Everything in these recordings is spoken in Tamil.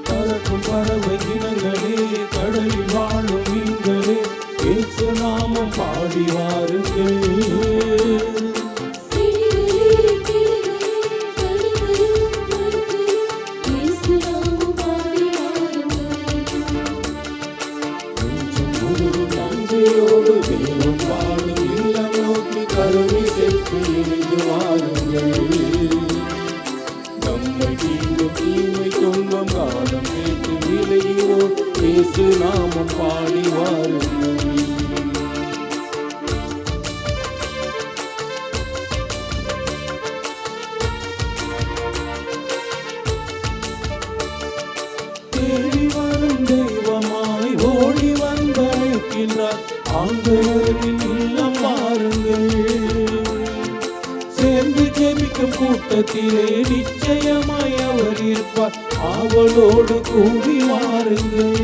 பறக்கும் பறவை இனங்களே, கடலில் வாழும் மீன்களே, இயேசு நாமம் பாடி வாருங்கள். நன்றியோடு தெய்வம் வாழும் இல்லம் நோக்கி கருணை சேர்த்து இணைந்து வாருங்கள். நம்மை தீங்கும் தீமை துன்பம் காலம் கேட்டு விலகியோர் இயேசு நாமம் பாடி வாருங்கள். தேடி வரும் தெய்வமாய் ஓடி வந்தழைக்கின்றார், ஆண்டவரின் இல்லம் பாருங்கள். சேர்ந்து ஜெபிக்கும் கூட்டத்திலே நிச்சயமாய் அவர் இருப்பார், அவளோடு கூடி வாருங்கள்.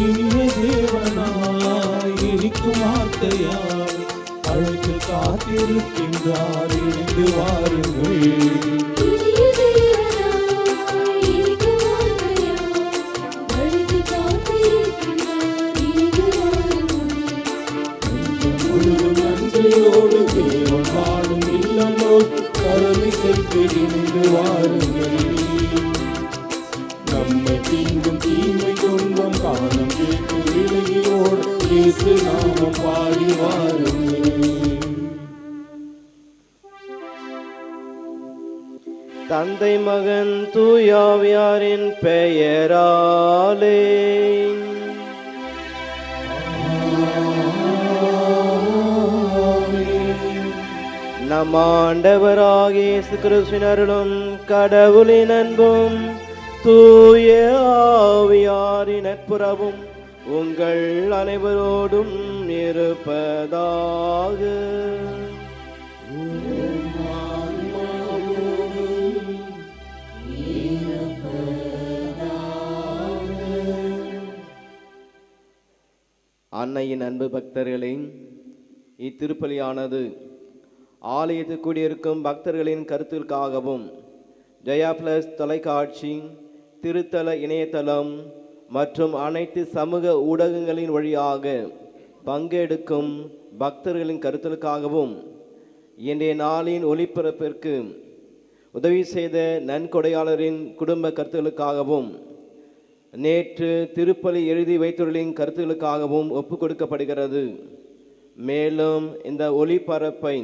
இனிய தேவனாய் இனிக்கும் வார்த்தையாய் அழைத்து காத்திருக்கின்றார், இணைந்து வாருங்கள். முழுதும் நன்றியோடு தேவன் வாழும் இல்லம் நோக்கி கருணை சேர்த்து இணைந்து வாருங்கள். நம்மை தீங்கும் தீமை துன்பம் காலம் கேட்டு விலகியோடு இயேசு நாமம் பாடி வாருங்கள். தந்தை மகன் தூயாவியாரின் பெயராலே நம் ஆண்டவராகிய இயேசு கிறிஸ்துவின் அருளும் கடவுளின் அன்பும் தூய ஆவியாரின் நட்புறவும் உங்கள் அனைவரோடும் இருப்பதாக. அன்னையின் அன்பு பக்தர்களே, இத்திருப்பலியானது ஆலயத்தில் கூடியிருக்கும் பக்தர்களின் கருத்துக்காகவும் ஜெயா பிளஸ் தொலைக்காட்சி, திருத்தல இணையதளம் மற்றும் அனைத்து சமூக ஊடகங்களின் வழியாக பங்கெடுக்கும் பக்தர்களின் கருத்துக்காகவும் இன்றைய நாளின் ஒளிபரப்பிற்கு உதவி செய்த நன்கொடையாளரின் குடும்ப கருத்துகளுக்காகவும் நேற்று திருப்பலி எழுதி வைத்துள்ளின் கருத்துகளுக்காகவும் ஒப்புக் கொடுக்கப்படுகிறது. மேலும் இந்த ஒளிபரப்பை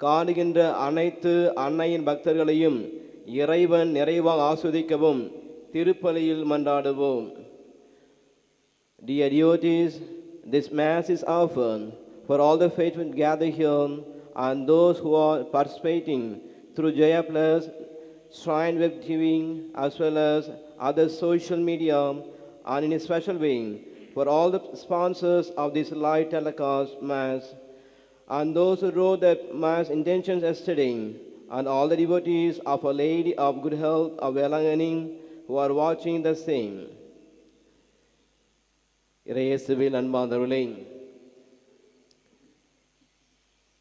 காணுகின்ற அனைத்து அன்னையின் பக்தர்களையும் இறைவன் நிறைவாக ஆஸ்வதிக்கவும் திருப்பலியில் மன்றாடுவோம். Dear devotees, this Mass is offered for all the faithful gathered here and those who are participating through Jaya Plus, Shrine Web TV, as well as other social media, and in a special way for all the sponsors of this live telecast Mass, and those who wrote the Mass intentions yesterday, and all the devotees of Our Lady of Good Health of Velangani who are watching the same. இறையேசுவில் அன்பார்ந்தவர்களே,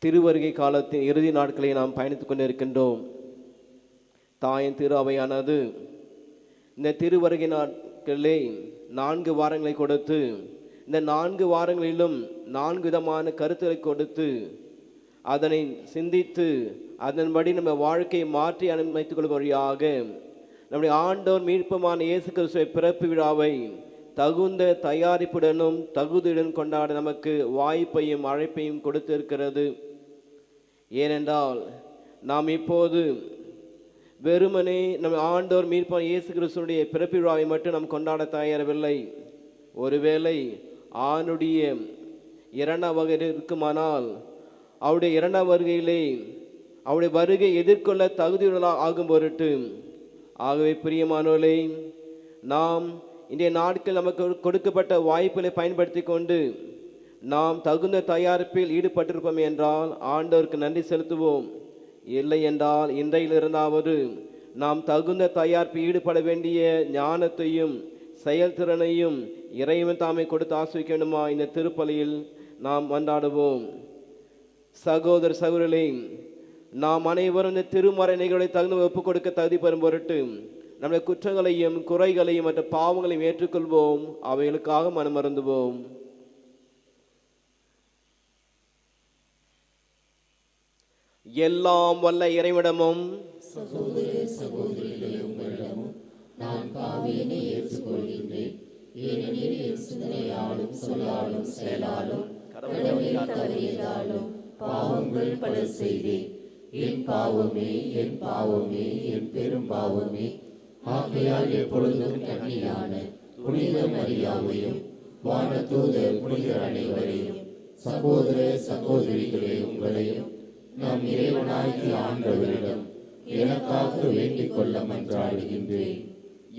திருவருகை காலத்தின் இறுதி நாட்களை நாம் பயணித்துக் கொண்டிருக்கின்றோம். தாயின் திரு அவையானது இந்த திருவருகை நாட்களிலே 4 வாரங்களை கொடுத்து, இந்த 4 வாரங்களிலும் 4 விதமான கருத்துக்களை கொடுத்து அதனை சிந்தித்து அதன்படி நம்ம வாழ்க்கையை மாற்றி அமைத்துக் கொள்ளும் வழியாக நம்முடைய ஆண்டவர் மீட்புமான இயேசு கிறிஸ்துவை பிறப்பு விழாவை தகுந்த தயாரிப்புடனும் தகுதியுடன் கொண்டாட நமக்கு வாய்ப்பையும் அழைப்பையும் கொடுத்திருக்கிறது. ஏனென்றால் நாம் இப்போது வெறுமனே நம் ஆண்டவர் மீட்பான் இயேசு கிறிஸ்துடைய பிறப்பு விழாவை மட்டும் நாம் கொண்டாட தயாரவில்லை. ஒருவேளை ஆணுடைய 2ஆம் வருகை இருக்குமானால் அவருடைய 2ஆம் வருகையிலே அவருடைய வருகை எதிர்கொள்ள தகுதியுள்ள ஆகும் பொருட்டு, ஆகவே பிரியமானவர்களே, நாம் இன்றைய நாட்கள் நமக்கு கொடுக்கப்பட்ட வாய்ப்புகளை பயன்படுத்தி கொண்டு நாம் தகுந்த தயாரிப்பில் ஈடுபட்டிருப்போம் என்றால் ஆண்டவருக்கு நன்றி செலுத்துவோம். இல்லை என்றால் இன்றையிலிருந்தாவது நாம் தகுந்த தயாரிப்பில் ஈடுபட வேண்டிய ஞானத்தையும் செயல்திறனையும் இறைவன் தாமே கொடுத்து ஆசிரிக்க வேண்டுமா இந்த திருப்பலியில் நாம் கொண்டாடுவோம். சகோதர சகோதரிகளே, நாம் அனைவரும் இந்த திருமறை நிகழ்வை தகுந்த ஒப்புக் கொடுக்க தகுதி பெறும் பொருட்டு நம்முடைய குற்றங்களையும் குறைகளையும் மற்ற பாவங்களையும் ஏற்றுக்கொள்வோம். அவைகளுக்காக மனமருந்துவோம். எல்லாம் வல்ல இறைவிடமும் சகோதர சகோதரிகளே, உங்களிடமும் நான் பாவியினை ஏற்றுக்கொள்கின்றேன். ஏனெனில் என் சிந்தனையாலும் சொல்லாலும் செயலாலும் கடவுளை தவறியதாலும் பாவங்கள் பல செய்தேன். என் பாவமே, என் பாவமே, என் பெரும் பாவமே. ஆகையால் எப்பொழுதும் கன்னியான புனித மரியாவையும் வானதூதர் புனிதர் அனைவரையும் சகோதர சகோதரிகளே உங்களையும் நம் இறைவனாகிய ஆண்டவரிடம் எனக்காக வேண்டிக் கொள்ள மன்றாடுகின்றேன்.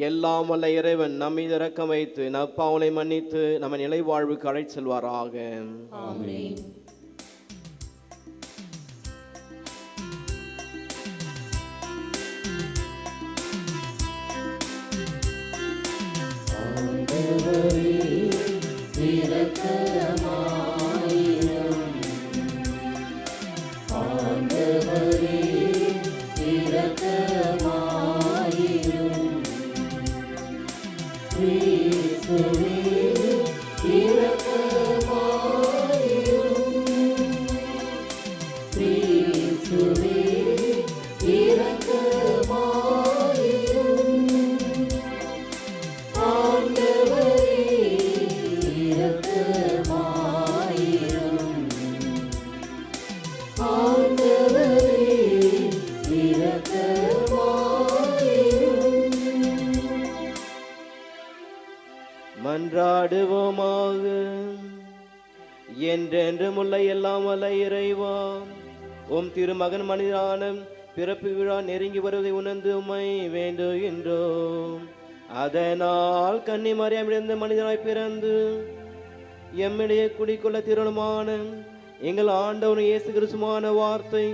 எல்லாம் வல்ல இறைவன் நம்மை இரக்கம் வைத்து நப்பாவனை மன்னித்து நம்ம நிலை வாழ்வுக்கு அழைத்து செல்வாராக. ஆமென். ஆண்டவரே இரக்கமாயிரும். ஆண்டவரே இரக்கமாயிரும். கிறிஸ்துவே இரக்கமாயிரும். கிறிஸ்துவே இரக்கமாயிரும். ஆண்டவரே இரக்கமாயிரும். ஆண்டவரே இரக்கமாயிரும். மன்றாடுவோமாக. என்றென்றும் உள்ள எல்லாம் வல்ல இறைவா, உம் திருமகன் மனிதனான பிறப்பு விழா நெருங்கி வருவதை உணர்ந்து உம்மை வேண்டுகின்றோம். அதனால் கன்னி மரியாமிலிருந்து மனிதனாய் பிறந்து எம்மிடையே குடிக்கொள்ள திருமணமான எங்கள் ஆண்டவர் இயேசு கிறிஸ்துவான வார்த்தை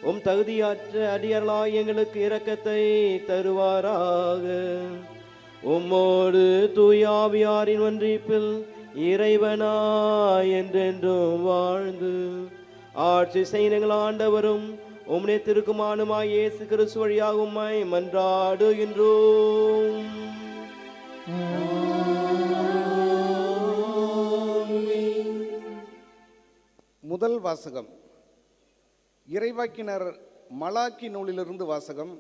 உம் தகுதியற்ற அடியார்களாய் எங்களுக்கு இரக்கத்தை தருவாராக. உம்மோடு தூயாவியாரின் ஒன்றிப்பில் இறைவனாய் என்றென்றும் வாழ்ந்து ஆட்சி செய்யுங்கள் ஆண்டவரும் உம்முடைய திருக்குமாரனுமாய் இயேசு கிறிஸ்து வழியாக உம்மை மன்றாடுகின்றோம். முதல் வாசகம் இறைவாக்கினர் மலாக்கி நூலிலிருந்து வாசகம்.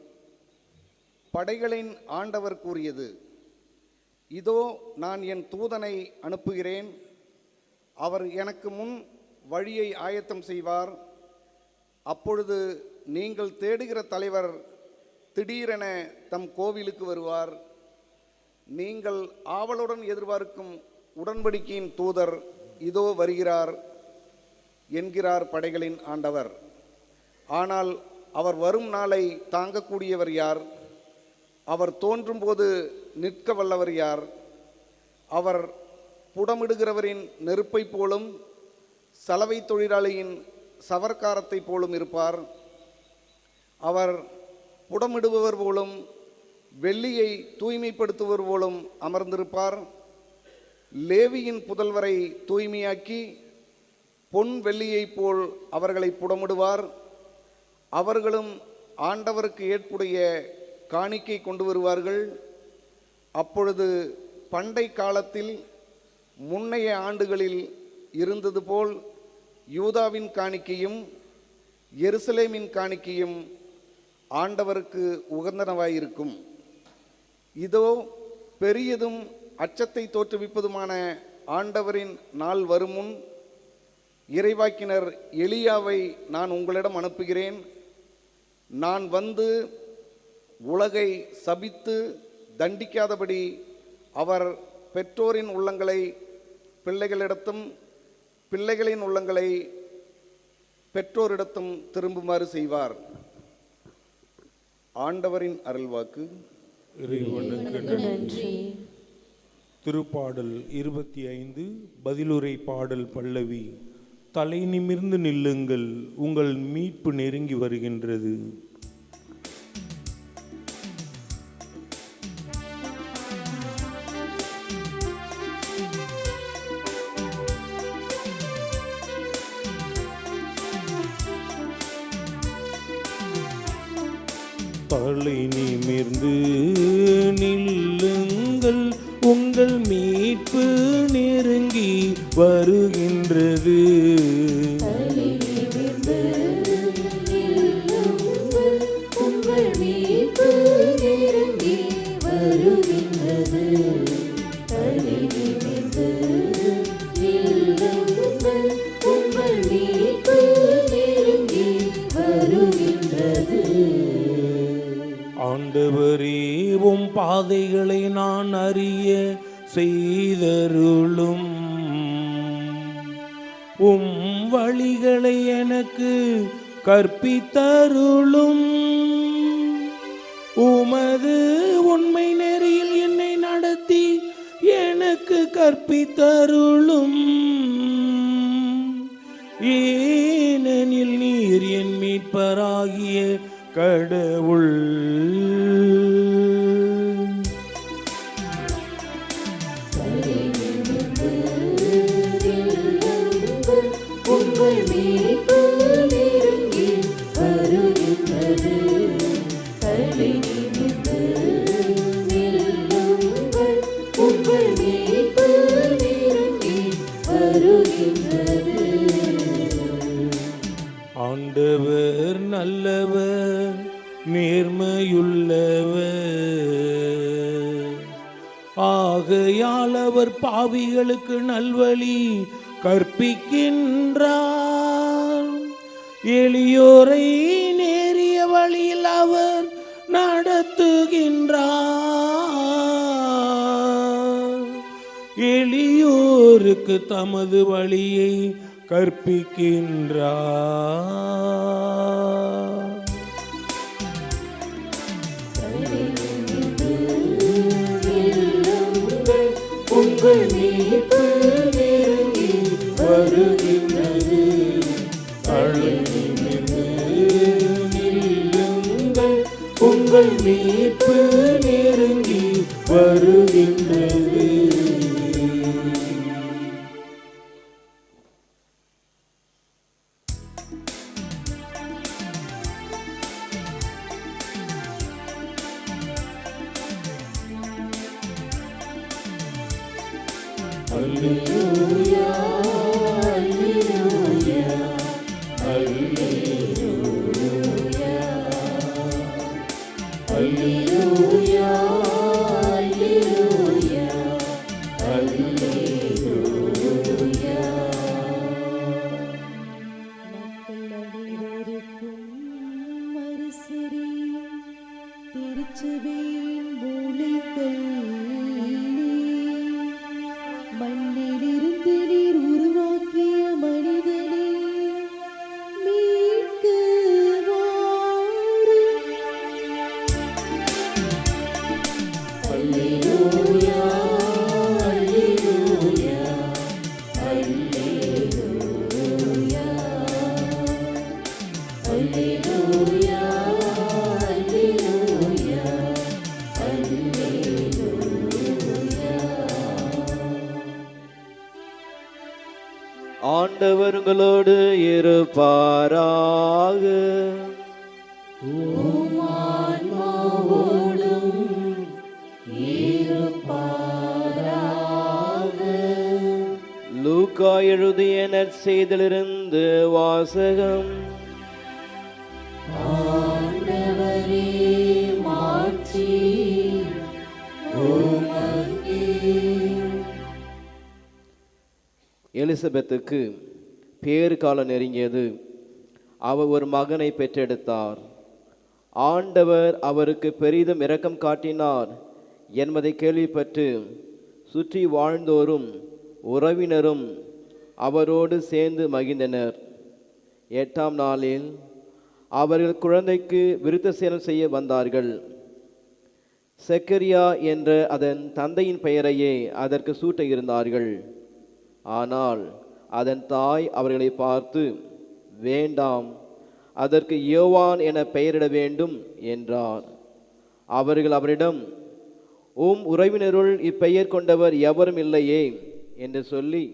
படைகளின் ஆண்டவர் கூறியது, இதோ நான் என் தூதனை அனுப்புகிறேன். அவர் எனக்கு முன் வழியை ஆயத்தம் செய்வார். அப்பொழுது நீங்கள் தேடுகிற தலைவர் திடீரென தம் கோவிலுக்கு வருவார். நீங்கள் ஆவலுடன் எதிர்பார்க்கும் உடன்படிக்கையின் தூதர் இதோ வருகிறார் என்கிறார் படைகளின் ஆண்டவர். ஆனால் அவர் வரும் நாளை தாங்கக்கூடியவர் யார்? அவர் தோன்றும் போது நிற்க வல்லவர் யார்? அவர் புடமிடுகிறவரின் நெருப்பை போலும் சலவை தொழிலாளியின் சவர்க்காரத்தை போலும் இருப்பார். அவர் புடமிடுபவர் போலும் வெள்ளியை தூய்மைப்படுத்துபவர் போலும் அமர்ந்திருப்பார். லேவியின் புதல்வரை தூய்மையாக்கி பொன் வெள்ளியைப் போல் அவர்களை புடமிடுவார். அவர்களும் ஆண்டவருக்கு ஏற்புடைய காணிக்கை கொண்டு வருவார்கள். அப்பொழுது பண்டை காலத்தில் முன்னைய ஆண்டுகளில் இருந்தது போல் யூதாவின் காணிக்கையும் எருசலேமின் காணிக்கையும் ஆண்டவருக்கு உகந்தனவாயிருக்கும். இதோ பெரியதும் அச்சத்தை தோற்றுவிப்பதுமான ஆண்டவரின் நாள் வருமுன் இறைவாக்கினர் எலியாவை நான் உங்களிடம் அனுப்புகிறேன். நான் வந்து உலகை சபித்து தண்டிக்காதபடி அவர் பெற்றோரின் உள்ளங்களை பிள்ளைகளிடத்தும் பிள்ளைகளின் உள்ளங்களை பெற்றோரிடத்தும் திரும்புமாறு செய்வார். ஆண்டவரின் அருள்வாக்கு. இறைவனுக்கு நன்றி. திருப்பாடல் 25 பதிலுரை பாடல் பல்லவி. தலை நிமிர்ந்து நில்லுங்கள், உங்கள் மீட்பு நெருங்கி வருகின்றது. தலை நிமிர்ந்து நில்லுங்கள், உங்கள் மீட்பு நெருங்கி வருகின்றது. உங்கள் மீட்பு நெருங்கி வருகின்றது. தலை நிமிர்ந்து நில்லுங்கள், உங்கள் மீட்பு நெருங்கி வருகின்றது. ஆண்டவரே, உம் பாதைகளை நான் அறிய செய்தருளும், உம் வழிகளை எனக்கு கற்பித்தருளும். உமது உண்மை நெறியில் என்னை நடத்தி எனக்கு கற்பித்தருளும். ஏனெனில் நீர் என் மீட்பராகிய கடவுள். உங்கள் மீட்பு நெருங்கி வருகின்றது. தலை நிமிர்ந்து நில்லுங்கள், உங்கள் மீட்பு நெருங்கி வருகின்றது. ஆண்டவர் நல்லவர், நேர்மையுள்ளவர். ஆகையால் அவர் பாவிகளுக்கு நல்வழி கற்பிக்கின்றார். எளியோரை நேரிய வழியில் அவர் நடத்துகின்றார். எளியோருக்கு தமது வழியை கற்பிக்கின்றார். உங்கள் மீட்பு நெருங்கி வருகின்றது. தலை நிமிர்ந்து நில்லுங்கள், உங்கள் மீட்பு நெருங்கி வருகின்றது. அல்லேலூயா, அல்லேலூயா, அல்லேலூயா, அல்லேலூயா, அல்லேலூயா, அல்லேலூயா. மக்கள் அனைவருக்கும் மறுசரி திருச்சபையின் மூலிகள் மண்ணிலிருந்து நீர் உருவாக்கிய மனிதனே மீட்கு வாரும். அல்லேலூயா, அல்லேலூயா, அல்லேலூயா, அல்லேலூயா, அல்லேலூயா, அல்லேலூயா. ஆண்டவர் உங்களோடு இருப்பாராக. லூக்கா எழுதிய நற்செய்தியிலிருந்து வாசகம். ஆண்டவரே மாட்சி உமக்கே. எலிசபெத்துக்கு பேறு காலம் நெருங்கியது. அவர் ஒரு மகனை பெற்றெடுத்தார். ஆண்டவர் அவருக்கு பெரிதும் இரக்கம் காட்டினார் என்பதை கேள்விப்பட்டு சுற்றி வாழ்ந்தோரும் உறவினரும் அவரோடு சேர்ந்து மகிழ்ந்தனர். 8ஆம் நாளில் அவர்கள் குழந்தைக்கு விருத்தசேதனம் செய்ய வந்தார்கள். செக்கரியா என்ற அதன் தந்தையின் பெயரையே அதற்கு சூட்ட இருந்தார்கள். ஆனால் அதன் தாய் அவர்களை பார்த்து, வேண்டாம், அதற்கு யோவான் என பெயரிட வேண்டும் என்றார். அவர்கள் அவரிடம், உறவினருள் இப்பெயர் கொண்டவர் எவரும் இல்லையே என்று சொல்லி,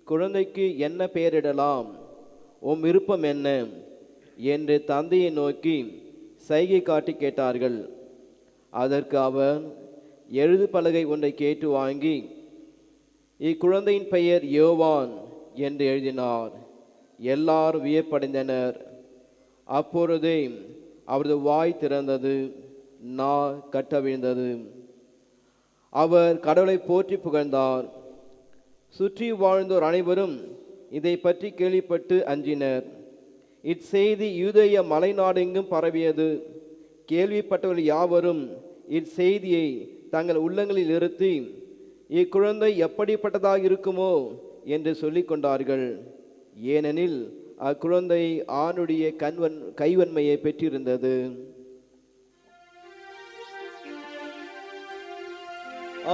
குழந்தைக்கு என்ன பெயரிடலாம், விருப்பம் என்ன என்று தந்தையை நோக்கி சைகை காட்டி கேட்டார்கள். அதற்கு அவர் எழுது பலகை ஒன்றை கேட்டு வாங்கி, இக்குழந்தையின் பெயர் யோவான் என்று எழுதினார். எல்லாரும் வியப்படைந்தனர். அப்பொழுதே அவரது வாய் திறந்தது, நா கட்டவிழ்ந்தது. அவர் கடவுளை போற்றி புகழ்ந்தார். சுற்றி வாழ்ந்தோர் அனைவரும் இதை பற்றி கேள்விப்பட்டு அஞ்சினர். இச்செய்தி யூதேய மலைநாடெங்கும் பரவியது. கேள்விப்பட்டவர்கள் யாவரும் இச்செய்தியை தங்கள் உள்ளங்களில் நிறுத்தி, இக்குழந்தை எப்படிப்பட்டதாக இருக்குமோ என்று சொல்லிக் கொண்டார்கள். ஏனெனில் அக்குழந்தை ஆணுடைய கைவன்மையை பெற்றிருந்தது.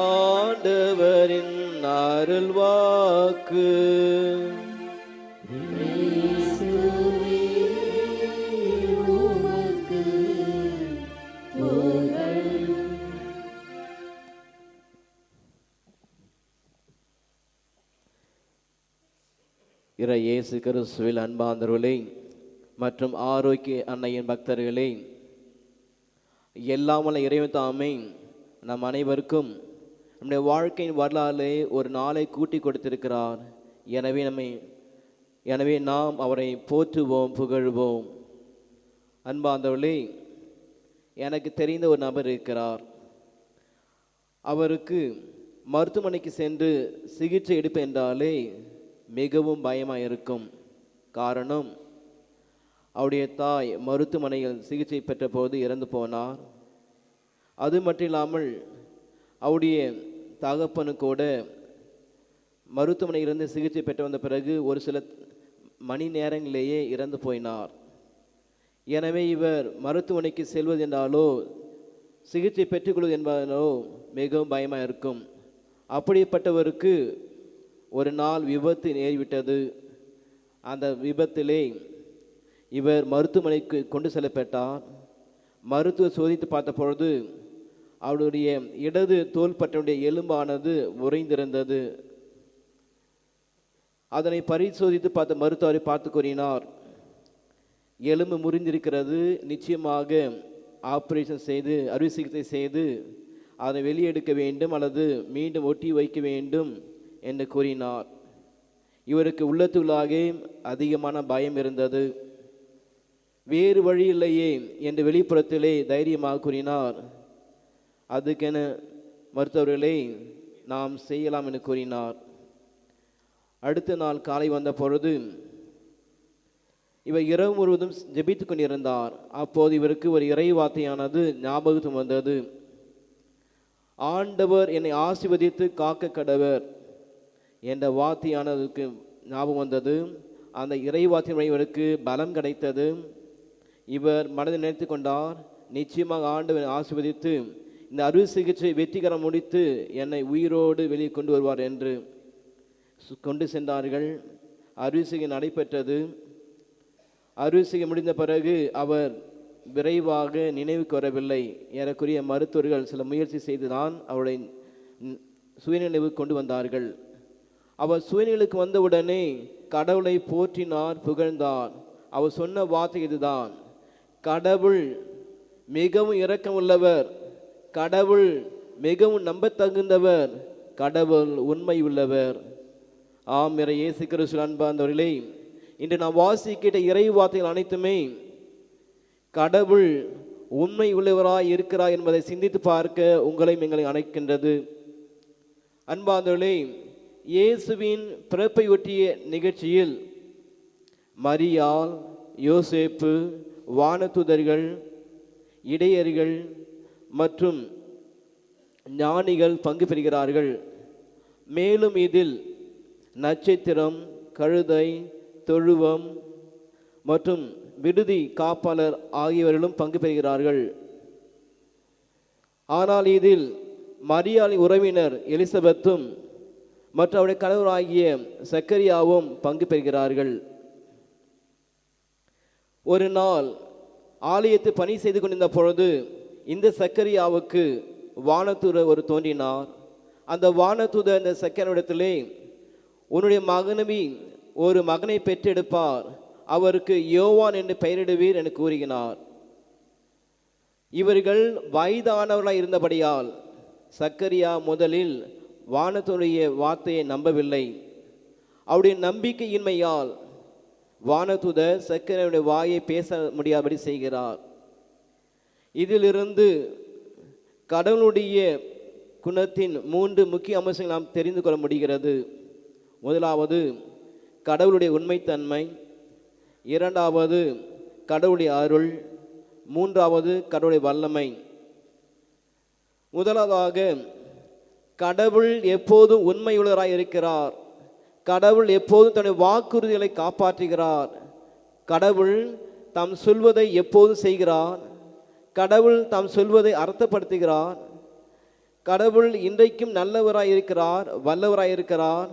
ஆண்டவரின் அருள்வாக்கு. இறை இயேசு கிறிஸ்துவில் அன்பார்ந்தவர்களே மற்றும் ஆரோக்கிய அன்னையின் பக்தர்களே, எல்லாம் வல்ல இறைவன் தாமே நம் அனைவருக்கும் நம்முடைய வாழ்க்கையின் வரலாறு ஒரு நாளை கூட்டி கொடுத்திருக்கிறார். எனவே நாம் அவரை போற்றுவோம், புகழ்வோம். அன்பார்ந்தவர்களே, எனக்கு தெரிந்த ஒரு நபர் இருக்கிறார். அவருக்கு மருத்துவமனைக்கு சென்று சிகிச்சை எடுப்பேன் என்றாலே மிகவும் பயமாக இருக்கும். காரணம், அவருடைய தாய் மருத்துவமனையில் சிகிச்சை பெற்ற போது இறந்து போனார். அது மட்டும் இல்லாமல் அவருடைய தகப்பனு கூட மருத்துவமனையிலிருந்து சிகிச்சை பெற்று வந்த பிறகு ஒரு சில மணி நேரங்களிலேயே இறந்து போயினார். எனவே இவர் மருத்துவமனைக்கு செல்வது என்றாலோ சிகிச்சை பெற்றுக்கொள்வது என்பதாலோ மிகவும் பயமாக இருக்கும். அப்படிப்பட்டவருக்கு ஒரு நாள் விபத்து நேரிவிட்டது. அந்த விபத்திலே இவர் மருத்துவமனைக்கு கொண்டு செல்லப்பட்டார். மருத்துவர் சோதித்து பார்த்த பொழுது அவருடைய இடது தோள்பட்டையுடைய எலும்பானது உறைந்திருந்தது. அதனை பரிசோதித்து பார்த்த மருத்துவரை பார்த்து கூறினார், எலும்பு முறிந்திருக்கிறது, நிச்சயமாக ஆப்ரேஷன் செய்து அறுவை சிகிச்சை செய்து அதை வெளியெடுக்க வேண்டும் அல்லது மீண்டும் ஒட்டி வைக்க வேண்டும் என்று கூறினார். இவருக்கு உள்ளத்துள்ளாக அதிகமான பயம் இருந்தது. வேறு வழி இல்லையே என்று வெளிப்புறத்திலே தைரியமாக கூறினார். அதுக்கென மருத்துவர்களே நாம் செய்யலாம் என்று கூறினார். அடுத்த நாள் காலை வந்த பொழுது இவர் இரவு முழுவதும் ஜெபித்து கொண்டிருந்தார். அப்போது இவருக்கு ஒரு இறை வார்த்தையானது ஞாபகத்துக்கு வந்தது. ஆண்டவர் என்னை ஆசீர்வதித்து காக்க கடவர் என்ற வார்த்தையானதுக்கு ஞாபகம் வந்தது. அந்த இறை வார்த்தையின் இவருக்கு பலம் கிடைத்தது. இவர் மனதில் நினைத்து கொண்டார், நிச்சயமாக ஆண்டவர் ஆசீர்வதித்து இந்த அறுவை சிகிச்சை வெற்றிகரம் முடித்து என்னை உயிரோடு வெளியே கொண்டு வருவார் என்று கொண்டு சென்றார்கள். அறுவை சிகிச்சை நடைபெற்றது. அறுவை சிகிச்சை முடிந்த பிறகு அவர் விரைவாக நினைவுக்கு வரவில்லை. ஏறக்குறைய மருத்துவர்கள் சில முயற்சி செய்துதான் அவருடைய சுயநினைவு கொண்டு வந்தார்கள். அவர் சுயநிலைக்கு வந்தவுடனே கடவுளை போற்றினார், புகழ்ந்தார். அவர் சொன்ன வார்த்தை இதுதான், கடவுள் மிகவும் இரக்கம் உள்ளவர், கடவுள் மிகவும் நம்பத்தகுந்தவர், கடவுள் உண்மை உள்ளவர். ஆம், இறை இயேசு கிறிஸ்து அன்பார்ந்தவர்களே, இன்று நாம் வாசிக்கிட்ட இறை வார்த்தைகள் அனைத்துமே கடவுள் உண்மை உள்ளவராய் இருக்கிறார் என்பதை சிந்தித்து பார்க்க உங்களையும் எங்களை அழைக்கின்றது. அன்பார்ந்தவர்களே, இயேசுவின் பிறப்பை ஒட்டிய நிகழ்ச்சியில் மரியாள், யோசேப்பு, வானதூதர்கள், இடையர்கள் மற்றும் ஞானிகள் பங்கு பெறுகிறார்கள். மேலும் இதில் நட்சத்திரம், கழுதை, தொழுவம் மற்றும் விடுதி காப்பாளர் ஆகியவர்களும் பங்கு பெறுகிறார்கள். ஆனால் இதில் மரியாளின் உறவினர் எலிசபெத்தும் மற்றும் அவருடைய கணவராகிய சக்கரியாவும் பங்கு பெறுகிறார்கள். ஒரு நாள் ஆலயத்தை பணி செய்து கொண்டிருந்த பொழுது இந்த சக்கரியாவுக்கு வானதூதர் ஒரு தோன்றினார். அந்த வானதூதர் இந்த சக்கரனிடத்திலே, உன்னுடைய மகனவி ஒரு மகனை பெற்றெடுப்பார், அவருக்கு யோவான் என்று பெயரிடுவீர் என்று கூறினார். இவர்கள் வயதானவர்களாக இருந்தபடியால் சக்கரியா முதலில் வானத்துடைய வார்த்தையை நம்பவில்லை. அவருடைய நம்பிக்கையின்மையால் வானதூதர் சக்கரியாவுடைய வாயை பேச முடியாதபடி செய்கிறார். இதிலிருந்து கடவுளுடைய குணத்தின் 3 முக்கிய அம்சங்கள் நாம் தெரிந்து கொள்ள முடிகிறது. முதலாவது கடவுளுடைய உண்மைத்தன்மை, இரண்டாவது கடவுளுடைய அருள், மூன்றாவது கடவுளுடைய வல்லமை. முதலாவதாக கடவுள் எப்போதும் உண்மையுள்ளவராய் இருக்கிறார். கடவுள் எப்போதும் தன்னுடைய வாக்குறுதிகளை காப்பாற்றுகிறார். கடவுள் தாம் சொல்வதை எப்போதும் செய்கிறார். கடவுள் தாம் சொல்வதை அர்த்தப்படுத்துகிறார். கடவுள் இன்றைக்கும் நல்லவராய் இருக்கிறார், வல்லவராய் இருக்கிறார்.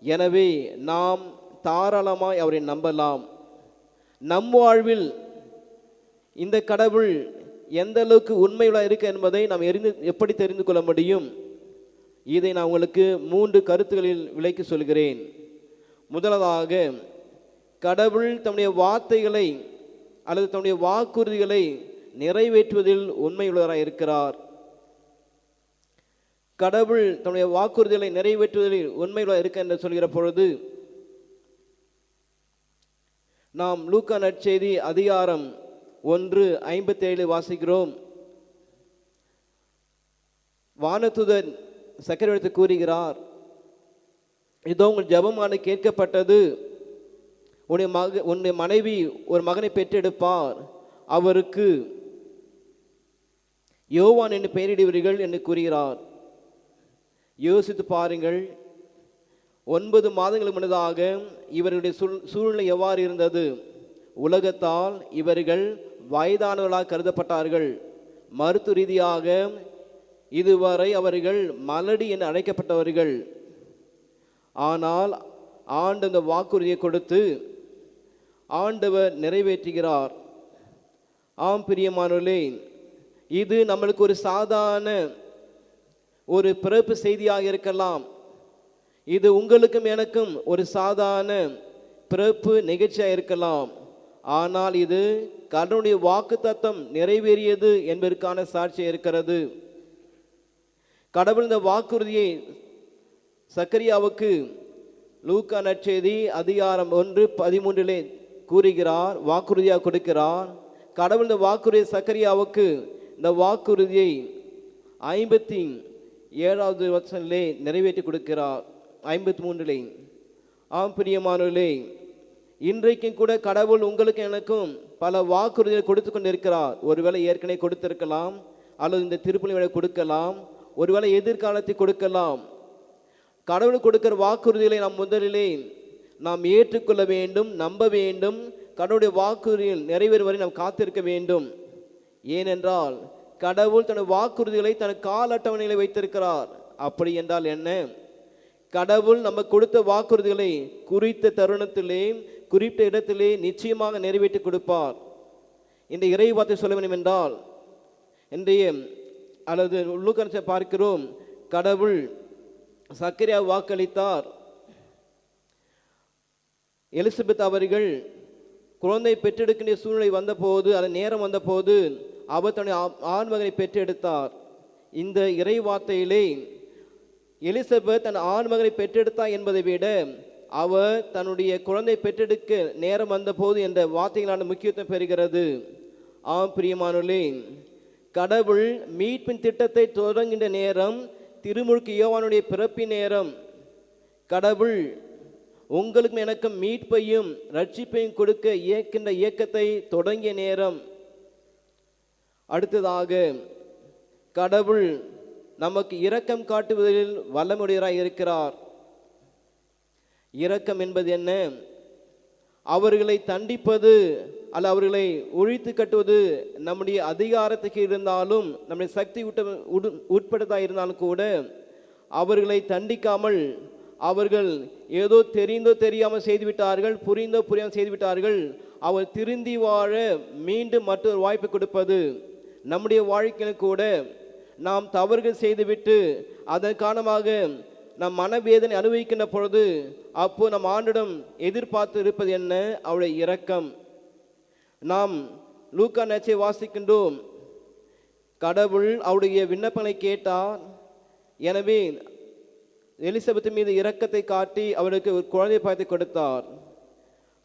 எனவே நாம் தாராளமாய் அவரை நம்பலாம். நம் வாழ்வில் இந்த கடவுள் எந்த அளவுக்கு உண்மையுள்ள இருக்க என்பதை நாம் எப்படி தெரிந்து கொள்ள முடியும்? இதை நான் உங்களுக்கு 3 கருத்துகளில் விளக்கி சொல்கிறேன். முதலாவதாக, கடவுள் தம்முடைய வார்த்தைகளை அல்லது தம்முடைய வாக்குறுதிகளை நிறைவேற்றுவதில் உண்மையுள்ளவராக இருக்கிறார். கடவுள் தம்முடைய வாக்குறுதிகளை நிறைவேற்றுவதில் உண்மையுள்ளவராக இருக்க என்று சொல்கிற பொழுது நாம் லூக்கா நற்செய்தி அதிகாரம் 1:57 வாசிக்கிறோம். வானதூதர் சக்கரவர்த்தி கூறுகிறார், இதோ உங்கள் ஜெபமானது கேட்கப்பட்டது, உன்னுடைய மனைவி ஒரு மகனை பெற்றெடுப்பார், அவருக்கு யோவான் என்று பெயரிடுவீர்கள் என்று கூறுகிறார். யோசித்து பாருங்கள், 9 மாதங்களுக்கு முன்னதாக இவர்களுடைய சூழ்நிலை எவ்வாறு இருந்தது? உலகத்தால் இவர்கள் வயதானவர்களாக கருதப்பட்டார்கள். மருத்துவ ரீதியாக இதுவரை அவர்கள் மலடி என அழைக்கப்பட்டவர்கள். ஆனால் ஆண்டு அந்த வாக்குறுதியை கொடுத்து ஆண்டவர் நிறைவேற்றுகிறார். ஆம் பிரியமானவர்களே, இது நம்மளுக்கு ஒரு சாதாரண ஒரு பிறப்பு செய்தியாக இருக்கலாம். இது உங்களுக்கும் எனக்கும் ஒரு சாதாரண பிறப்பு நிகழ்ச்சியாக இருக்கலாம். ஆனால் இது கடவுளுடைய வாக்குத்தத்தம் நிறைவேறியது என்பதற்கான சாட்சியாக இருக்கிறது. கடவுள் இந்த வாக்குறுதியை சக்கரியாவுக்கு லூக்கா நற்செய்தி அதிகாரம் 1:13 கூறுகிறார், வாக்குறுதியாக கொடுக்கிறார். கடவுள் இந்த வாக்குறுதியை சக்கரியாவுக்கு இந்த வாக்குறுதியை 57வது வசனத்திலே நிறைவேற்றி கொடுக்கிறார். 53. ஆம் பிரியமானவர்களே, இன்றைக்கும் கூட கடவுள் உங்களுக்கு எனக்கும் பல வாக்குறுதிகளை கொடுத்து கொண்டு இருக்கிறார். ஒருவேளை ஏற்கனவே கொடுத்திருக்கலாம், அல்லது இந்த திருப்பலி கொடுக்கலாம், ஒருவேளை எதிர்காலத்தை கொடுக்கலாம். கடவுள் கொடுக்கிற வாக்குறுதிகளை நாம் முதலிலே நாம் ஏற்றுக்கொள்ள வேண்டும், நம்ப வேண்டும். கடவுளுடைய வாக்குறுதிகள் நிறைவேறும் வரை நாம் காத்திருக்க வேண்டும். ஏனென்றால் கடவுள் தன் வாக்குறுதிகளை தன் கால அட்டவணைகளை வைத்திருக்கிறார். அப்படி என்றால் என்ன? கடவுள் நம்ம கொடுத்த வாக்குறுதிகளை குறித்த தருணத்திலே குறித்த இடத்திலே நிச்சயமாக நிறைவேற்றி கொடுப்பார். இந்த இறை வார்த்தை சொல்ல வேண்டும் என்றால், இன்றைய அல்லது லூக்கா பார்க்கிறோம், கடவுள் சக்கரியா வாக்களித்தார். எலிசபெத் அவர்கள் குழந்தை பெற்றெடுக்கின்ற சூழ்நிலை வந்தபோது, அதன் நேரம் வந்தபோது அவர் தன்னுடைய ஆண்மகனை பெற்றெடுத்தார். இந்த இறை வார்த்தையிலே எலிசபெத் தன் ஆண்மகனை பெற்றெடுத்தார் என்பதை விட அவர் தன்னுடைய குழந்தை பெற்றெடுக்க நேரம் வந்தபோது என்ற வார்த்தைகளான முக்கியத்துவம் பெறுகிறது. ஆம் பிரியமானவர்களே, கடவுள் மீட்பின் திட்டத்தை தொடங்குகின்ற நேரம் திருமுழுக்கு யோவானுடைய பிறப்பின் நேரம். கடவுள் உங்களுக்கும் எனக்கு மீட்பையும் ரட்சிப்பையும் கொடுக்க இயக்கின்ற இயக்கத்தை தொடங்கிய நேரம். அடுத்ததாக கடவுள் நமக்கு இரக்கம் காட்டுவதில் வல்லமுடையவராய் இருக்கிறார். இரக்கம் என்பது என்ன? அவர்களை தண்டிப்பது அல்ல அவர்களை ஒழித்து கட்டுவது நம்முடைய அதிகாரத்துக்கு இருந்தாலும் நம்முடைய சக்தி உட்பட்டதாக இருந்தாலும் கூட அவர்களை தண்டிக்காமல் அவர்கள் ஏதோ தெரிந்தோ தெரியாமல் செய்துவிட்டார்கள், புரிந்தோ புரியாமல் செய்துவிட்டார்கள், அவர் திருந்தி வாழ மீண்டும் மற்றொரு வாய்ப்பு கொடுப்பது. நம்முடைய வாழ்க்கையில் கூட நாம் தவறுகள் செய்துவிட்டு அதன் காரணமாக நம் மனவேதனை அனுபவிக்கின்ற பொழுது அப்போ நம் ஆண்டிடம் எதிர்பார்த்து இருப்பது என்ன? அவருடைய இரக்கம். நாம் லூக்கா நற்செய்தியை வாசிக்கின்றோம். கடவுள் அவருடைய விண்ணப்பங்களை கேட்டார். எனவே எலிசபெத் மீது இரக்கத்தை காட்டி அவருக்கு ஒரு குழந்தை பாய்த்தை கொடுத்தார்.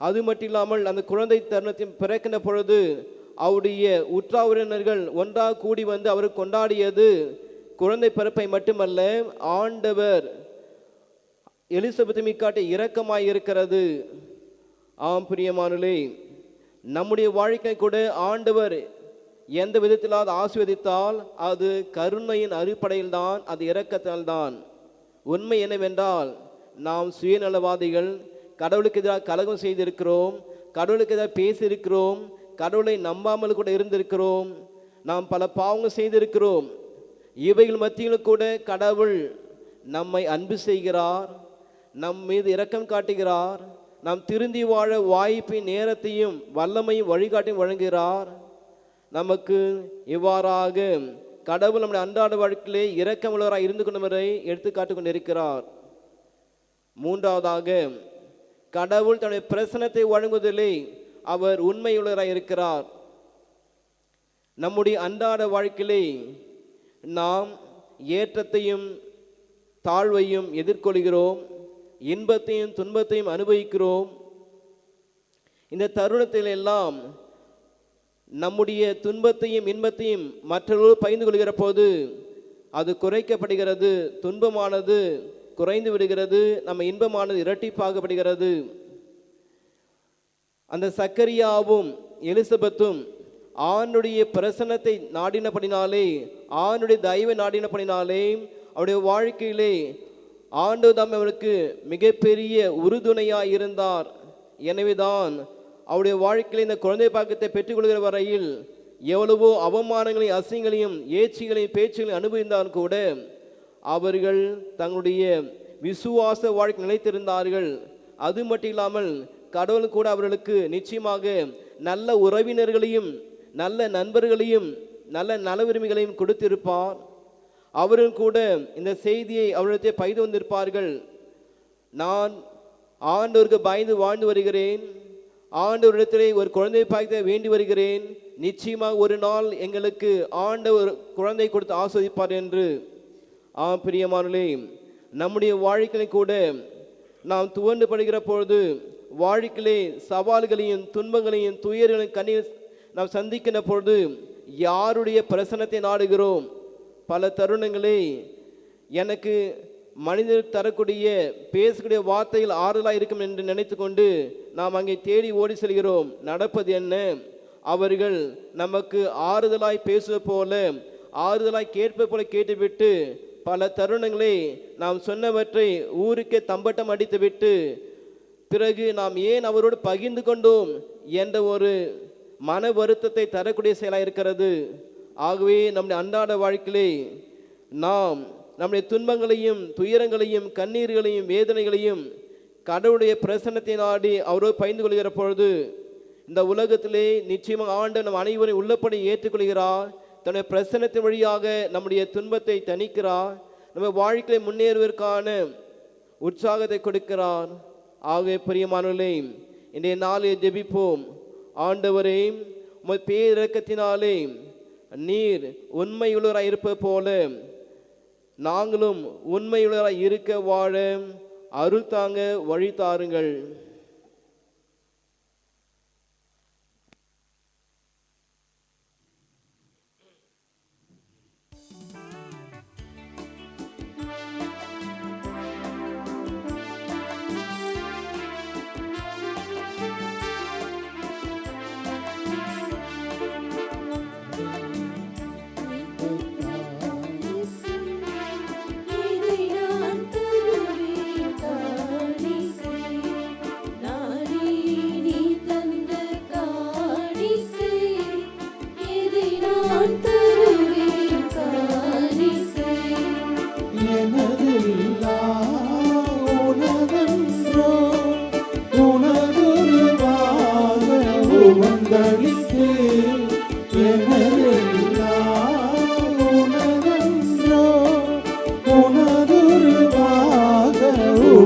அது மட்டும் இல்லாமல் அந்த குழந்தை தருணத்தில் பிறக்கின்ற பொழுது அவருடைய உற்றார் ஒன்றாக கூடி வந்து அவர் கொண்டாடியது குழந்தை பிறப்பை மட்டுமல்ல, ஆண்டவர் எலிசபெத் மீது காட்டிய இரக்கமாய் இருக்கிறது. ஆம் பிரியமானவர்களே, நம்முடைய வாழ்க்கை கூட ஆண்டவர் எந்த விதத்திலாவது ஆசீர்வதித்தால் அது கருணையின் அடிப்படையில் தான், அது இரக்கத்தால் தான். உண்மை என்னவென்றால் நாம் சுயநலவாதிகள், கடவுளுக்கு எதிராக கலகம் செய்திருக்கிறோம், கடவுளுக்கு எதிராக பேசியிருக்கிறோம், கடவுளை நம்பாமல் கூட இருந்திருக்கிறோம், நாம் பல பாவங்கள் செய்திருக்கிறோம். இவைகள் மத்தியிலும் கூட கடவுள் நம்மை அன்பு செய்கிறார், நம் மீது இரக்கம் காட்டுகிறார், நாம் திருந்தி வாழ வாய்ப்பின் நேரத்தையும் வல்லமையும் வழிகாட்டையும் வழங்குகிறார். நமக்கு இவ்வாறாக கடவுள் நம்முடைய அன்றாட வாழ்க்கையிலே இரக்கமுள்ளவராக இருந்து கொண்டவரை எடுத்துக்காட்டு கொண்டிருக்கிறார். மூன்றாவதாக, கடவுள் தன்னுடைய பிரசனத்தை வழங்குவதிலே அவர் உண்மையுள்ளவராக இருக்கிறார். நம்முடைய அன்றாட வாழ்க்கையிலே நாம் ஏற்றத்தையும் தாழ்வையும் எதிர்கொள்கிறோம், இன்பத்தையும் துன்பத்தையும் அனுபவிக்கிறோம். இந்த தருணத்தில் எல்லாம் நம்முடைய துன்பத்தையும் இன்பத்தையும் மற்றவர்களோடு பகிர்ந்து கொள்கிற போது அது குறைக்கப்படுகிறது, துன்பமானது குறைந்து விடுகிறது, நம்ம இன்பமானது இரட்டிப்பாகப்படுகிறது. அந்த சக்கரியாவும் எலிசபெத்தும் ஆணுடைய பிரசன்னத்தை நாடினபடினாலே, ஆணுடைய தயவை நாடினபடினாலே அவருடைய வாழ்க்கையிலே ஆண்டவர் தாம் அவருக்கு மிகப்பெரிய உறுதுணையாக இருந்தார். எனவேதான் அவருடைய வாழ்க்கையில் இந்த குழந்தை பாக்கியத்தை பெற்றுக்கொள்கிற வரையில் எவ்வளவோ அவமானங்களையும் அசிங்கங்களையும் ஏச்சிகளையும் பேச்சுகளையும் அனுபவித்தாலும் கூட அவர்கள் தங்களுடைய விசுவாச வாழ்க்கை நிலைத்திருந்தார்கள். அது மட்டும் இல்லாமல் கடவுள் கூட அவர்களுக்கு நிச்சயமாக நல்ல உறவினர்களையும் நல்ல நண்பர்களையும் நல்ல நலவிரும்பிகளையும் கொடுத்திருப்பார். அவர்கள் கூட இந்த செய்தியை அவரிடத்தை பகிர்ந்து வந்திருப்பார்கள். நான் ஆண்டவருக்கு பயந்து வாழ்ந்து வருகிறேன், ஆண்டவரிடத்திலே ஒரு குழந்தை பாய்க்க வேண்டி வருகிறேன், நிச்சயமாக ஒரு நாள் எங்களுக்கு ஆண்டவர் குழந்தை கொடுத்து ஆஸ்வதிப்பார் என்று. பிரியமானவர்களே, நம்முடைய வாழ்க்கையை கூட நாம் துவண்டு படுகிற பொழுது வாழ்க்கையிலே சவால்களையும் துன்பங்களையும் துயர்களையும் கண்ணீர் நாம் சந்திக்கின்ற பொழுது யாருடைய பிரசன்னத்தை நாடுகிறோம்? பல தருணங்களே எனக்கு மனிதர் தரக்கூடிய பேசக்கூடிய வார்த்தைகள் ஆறுதலாக இருக்கும் என்று நினைத்து கொண்டு நாம் அங்கே தேடி ஓடி செல்கிறோம். நடப்பது என்ன? அவர்கள் நமக்கு ஆறுதலாய் பேசுவது போல, ஆறுதலாய் கேட்பது போல கேட்டுவிட்டு பல தருணங்களே நாம் சொன்னவற்றை ஊருக்கே தம்பட்டம் அடித்துவிட்டு பிறகு நாம் ஏன் அவரோடு பகிர்ந்து கொண்டோம் என்ற ஒரு மன வருத்தத்தை தரக்கூடிய செயலாக இருக்கிறது. ஆகவே நம்முடைய அன்றாட வாழ்க்கையிலே நாம் நம்முடைய துன்பங்களையும் துயரங்களையும் கண்ணீர்களையும் வேதனைகளையும் கடவுளுடைய பிரசன்னத்தை நாடி அவரோடு பகிர்ந்து கொள்கிற பொழுது இந்த உலகத்திலே நிச்சயமாக ஆண்டவர் நம் அனைவரையும் உள்ளபடி ஏற்றுக்கொள்கிறார். தன்னுடைய பிரசன்னத்தின் வழியாக நம்முடைய துன்பத்தை தணிக்கிறார், நம்ம வாழ்க்கையை முன்னேறுவதற்கான உற்சாகத்தை கொடுக்கிறார். ஆகவே பிரியமானவர்களே, இன்றைய நாளில் ஜெபிப்போம். ஆண்டவரே, உமது பேரிரக்கத்தினாலே நீர் உண்மையுள்ளவராய் இருப்பது போல நாங்களும் உண்மையுள்ளவராய் இருக்க வாழ அருள் தாங்க வழி தாருங்கள்.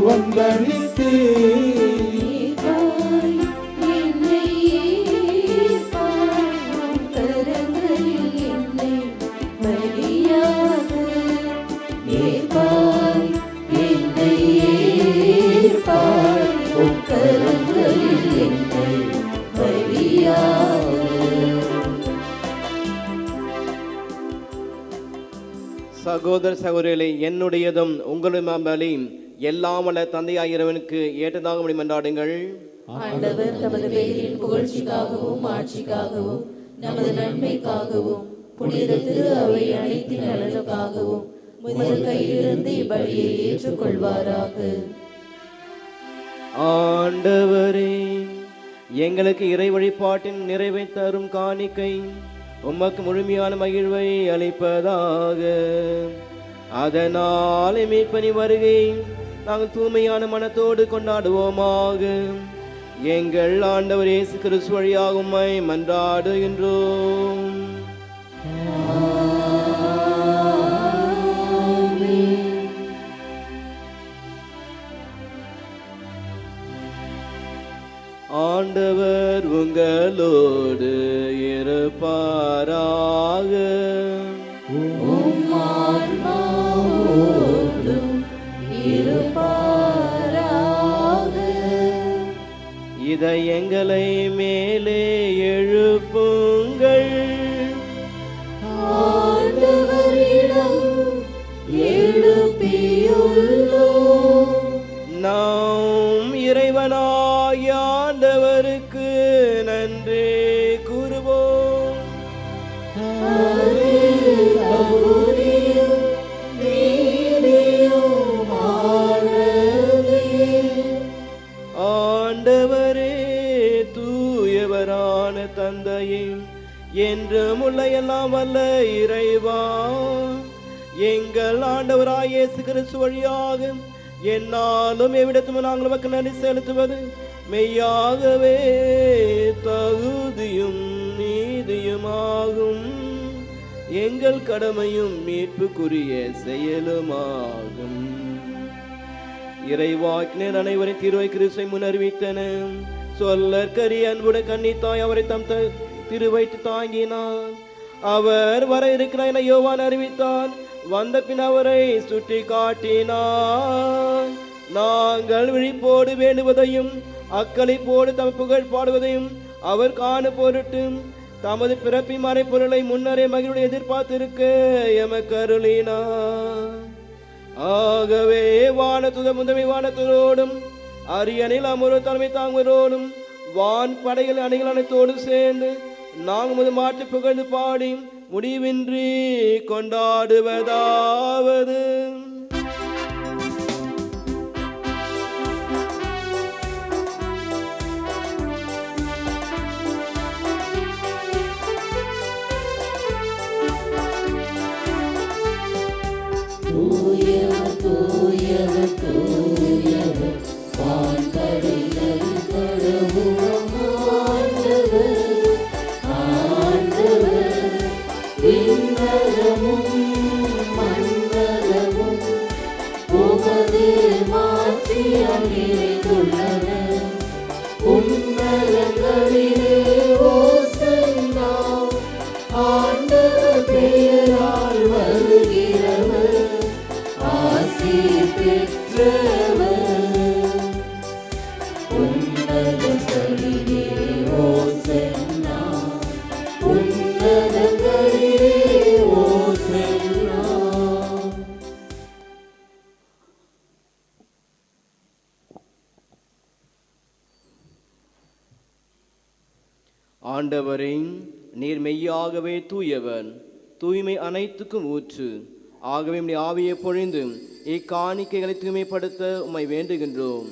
வந்தளித்து ஈர்ப்பாய், என்னை ஈர்ப்பாய், உம் கரங்களில் என்னை பலியாக. ஈர்ப்பாய், என்னை ஈர்ப்பாய், உம் கரங்களில் என்னை பலியாக. சகோதர சகோதரிகளே, என்னுடையதும் உங்களுடைய பலி எல்லாம் வல்ல தந்தையாகிறவனுக்கு ஏற்றதாக முடியும் என்றாடுங்கள். ஆண்டவர் தமது பெயரின் புகழ்ச்சிக்காகவும் ஆட்சிக்காகவும் நமது நன்மைக்காகவும் புனித திரு அவை அனைத்தின் நலனுக்காகவும் முதல் கையிலிருந்து இப்பலியை ஏற்றுக்கொள்வாராக. ஆண்டவரே, எங்களுக்கு இறை வழிபாட்டின் நிறைவை தரும் காணிக்கை உமக்கு முழுமையான மகிழ்வை அளிப்பதாக. அதனால் மீட்பனி வருகை நாங்கள் தூய்மையான மனத்தோடு கொண்டாடுவோமாக. எங்கள் ஆண்டவர் இயேசு கிறிஸ்து வழியாக உம்மை மன்றாடுகின்றோம். ஆண்டவர் உங்களோடு இருப்பாராக. உம் ஆன்மாவோடும் இருப்பாராக. இதை எங்களை மேலே எழுப்புங்கள். ஆண்டவரிடம் எழுப்பியுள்ளோம். நாம் இறைவனாகிய ஆண்டவருக்கு நன்றி கூறுவோம். அது தகுதியும் நீதியுமானதே. ஆண்டவரே, தூயவரான தந்தையே, என்றும் உள்ள எல்லாம் வல்ல இறைவா, எங்கள் ஆண்டவராய் இயேசு கிறிஸ்து வழியாக என்னாலும் எவ்விடத்தும் நாங்கள் உமக்கு நன்றி செலுத்துவது மெய்யாகவே தகுதியும் நீதியுமாகும். எங்கள் கடமையும் மீட்புக்குரிய செயலுமாகும். இறைவாக்கினர் அனைவரின் திருவை கிறிஸ்துவை முன்னறிவித்தன. சொல்லற்கரிய அன்புடன் கன்னித்தாய் அவரை தம் திருவைத்து தாங்கினார். அவர் வர இருக்கிறார் என யோவான் அறிவித்தார். வந்த பின் அவரை சுட்டி காட்டினார். நாங்கள் விழிப்போடு வேண்டுவதையும் அக்களிப்போடு தம் புகழ் பாடுவதையும் அவர் காண பொருட்டு தமது பிறப்பின் மறைப்பொருளை முன்னரே மகிழ்வுடன் எதிர்பார்த்திருக்க எமக்கு அருளினார். ஆகவே வானத்துத முதன்மை வானத்தோடும் அரியணில் அமர்வு தலைமை தாங்குவதோடும் வான் படைகள் அணிகள் அனைத்தோடும் சேர்ந்து நாங்கள் முதல் மாற்றி புகழ்ந்து பாடி முடிவின்றி கொண்டாடுவதாவது. தூயவர் தூயவர் தூயவர் வான்படைகளின் கடவுளாம் ஆண்டவர். ஆண்டவர் விண்ணகமும் மண்ணகமும் உமது மாட்சியால் நிறைந்துள்ளன. உன்னதங்களிலே ஓசன்னா. ஆண்டவர் பெயரால் வருகிறவர் ஆசி பெற்றவர். உன்னதங்களிலே ஓசன்னா. உன்னதங்களிலே ஓசன்னா. ஆண்டவரே, நீர் மெய்யாகவே தூயவன், தூய்மை அனைத்துக்கும் ஊற்று. ஆகவே உம்முடைய ஆவியை பொழிந்து இக்காணிக்கைகளை தூய்மைப்படுத்த உம்மை வேண்டுகின்றோம்.